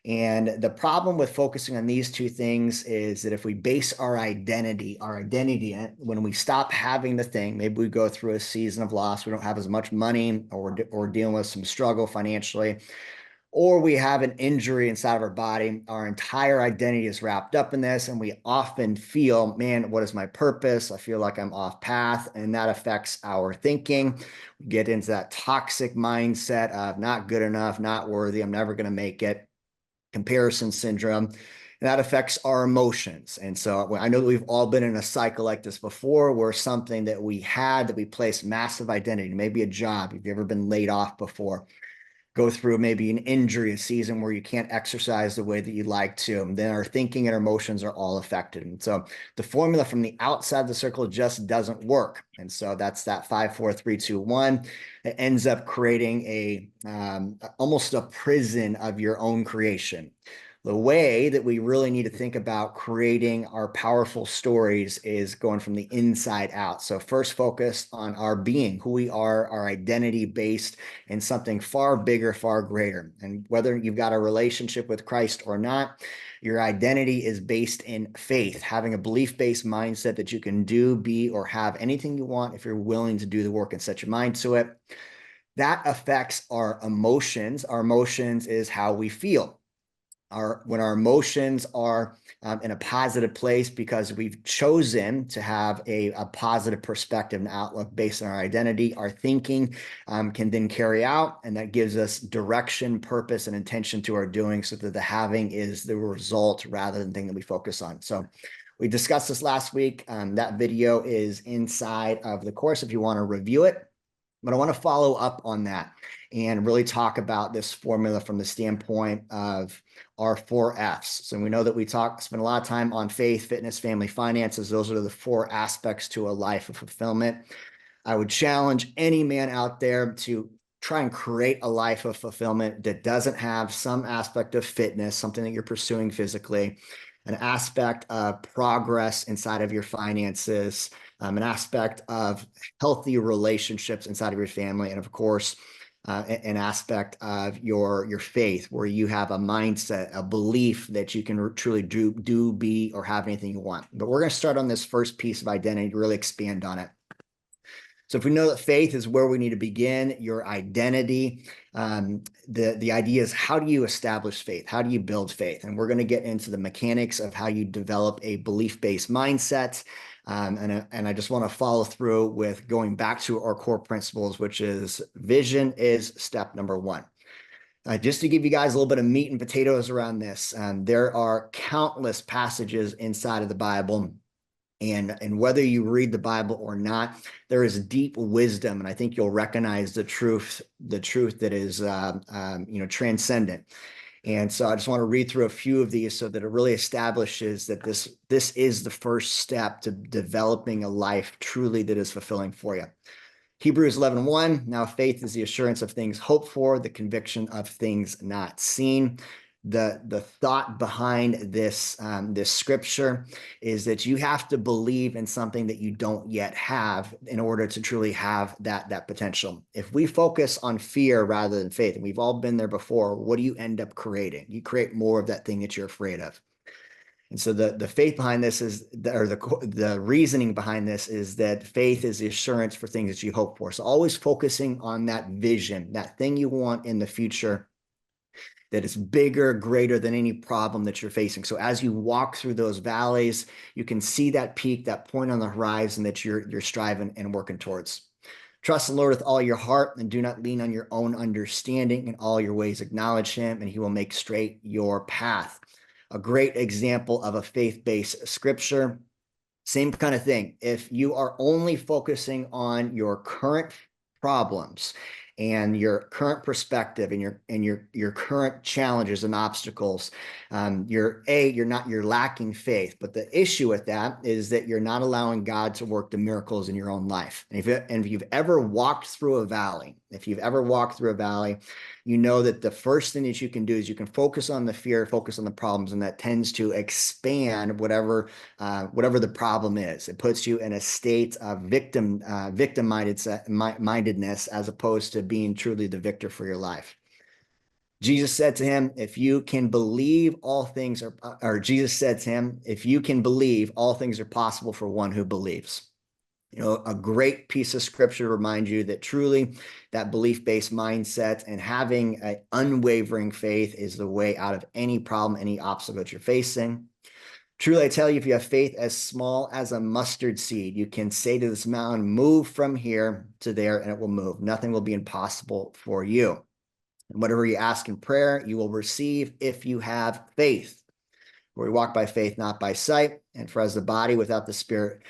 And the problem with focusing on these two things is that if we base our identity when we stop having the thing, maybe we go through a season of loss, we don't have as much money, or dealing with some struggle financially, or we have an injury inside of our body, our entire identity is wrapped up in this. And we often feel, man, what is my purpose? I feel like I'm off path. And that affects our thinking. We get into that toxic mindset of not good enough, not worthy, I'm never going to make it, comparison syndrome. And that affects our emotions. And so I know that we've all been in a cycle like this before, where something that we had, that we placed massive identity, maybe a job, if you've ever been laid off before, go through maybe an injury, a season where you can't exercise the way that you'd like to, and then our thinking and our emotions are all affected. And so the formula from the outside the circle just doesn't work. And so that's that 5, 4, 3, 2, 1. It ends up creating almost a prison of your own creation. The way that we really need to think about creating our powerful stories is going from the inside out. So first focus on our being, who we are, our identity based in something far bigger, far greater. And whether you've got a relationship with Christ or not, your identity is based in faith, having a belief-based mindset that you can do, be, or have anything you want if you're willing to do the work and set your mind to it. That affects our emotions. Our emotions is how we feel. When our emotions are in a positive place because we've chosen to have a positive perspective and outlook based on our identity, our thinking can then carry out, and that gives us direction, purpose, and intention to our doing, so that the having is the result rather than the thing that we focus on. So we discussed this last week. That video is inside of the course if you want to review it. But I want to follow up on that and really talk about this formula from the standpoint of our 4 F's. So we know that we spend a lot of time on faith, fitness, family, finances. Those are the 4 aspects to a life of fulfillment. I would challenge any man out there to try and create a life of fulfillment that doesn't have some aspect of fitness, something that you're pursuing physically, an aspect of progress inside of your finances, an aspect of healthy relationships inside of your family, and of course, an aspect of your faith, where you have a mindset, a belief that you can truly do, be, or have anything you want. But we're going to start on this first piece of identity to really expand on it. So if we know that faith is where we need to begin, your identity, the idea is, how do you establish faith? How do you build faith? And we're going to get into the mechanics of how you develop a belief-based mindset. And I just want to follow through with going back to our core principles, which is vision is step number 1. Just to give you guys a little bit of meat and potatoes around this, there are countless passages inside of the Bible. And whether you read the Bible or not, there is deep wisdom, and I think you'll recognize the truth that is transcendent. And so I just want to read through a few of these so that it really establishes that this is the first step to developing a life truly that is fulfilling for you. Hebrews 11:1. Now faith is the assurance of things hoped for, the conviction of things not seen. The thought behind this scripture is that you have to believe in something that you don't yet have in order to truly have that potential. If we focus on fear rather than faith, and we've all been there before, what do you end up creating? You create more of that thing that you're afraid of. And so the faith behind this the reasoning behind this is that faith is the assurance for things that you hope for. So always focusing on that vision, that thing you want in the future, that is bigger, greater than any problem that you're facing. So as you walk through those valleys, you can see that peak, that point on the horizon that you're striving and working towards. Trust the Lord with all your heart, and do not lean on your own understanding. In all your ways acknowledge him, and he will make straight your path. A great example of a faith-based scripture. Same kind of thing. If you are only focusing on your current problems and your current perspective and your current challenges and obstacles, you're lacking faith. But the issue with that is that you're not allowing God to work the miracles in your own life. And if you've ever walked through a valley, you know that the first thing that you can do is you can focus on the fear, focus on the problems, and that tends to expand whatever the problem is. It puts you in a state of victim mindedness as opposed to being truly the victor for your life. Jesus said to him, if you can believe, all things are, or Jesus said to him, if you can believe, all things are possible for one who believes. A great piece of scripture to remind you that truly that belief-based mindset and having an unwavering faith is the way out of any problem, any obstacle that you're facing. Truly, I tell you, if you have faith as small as a mustard seed, you can say to this mountain, move from here to there, and it will move. Nothing will be impossible for you. And whatever you ask in prayer, you will receive if you have faith. For we walk by faith, not by sight. And for as the body without the spirit,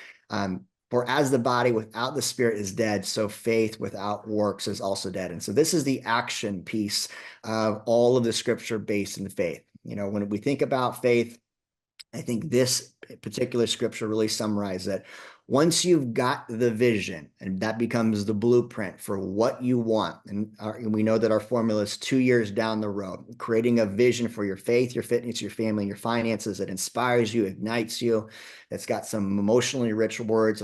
for as the body without the spirit is dead, so faith without works is also dead. And so this is the action piece of all of the scripture based in faith. When we think about faith, I think this particular scripture really summarizes that. Once you've got the vision, and that becomes the blueprint for what you want, and we know that our formula is 2 years down the road, creating a vision for your faith, your fitness, your family, and your finances that inspires you, ignites you, that's got some emotionally rich words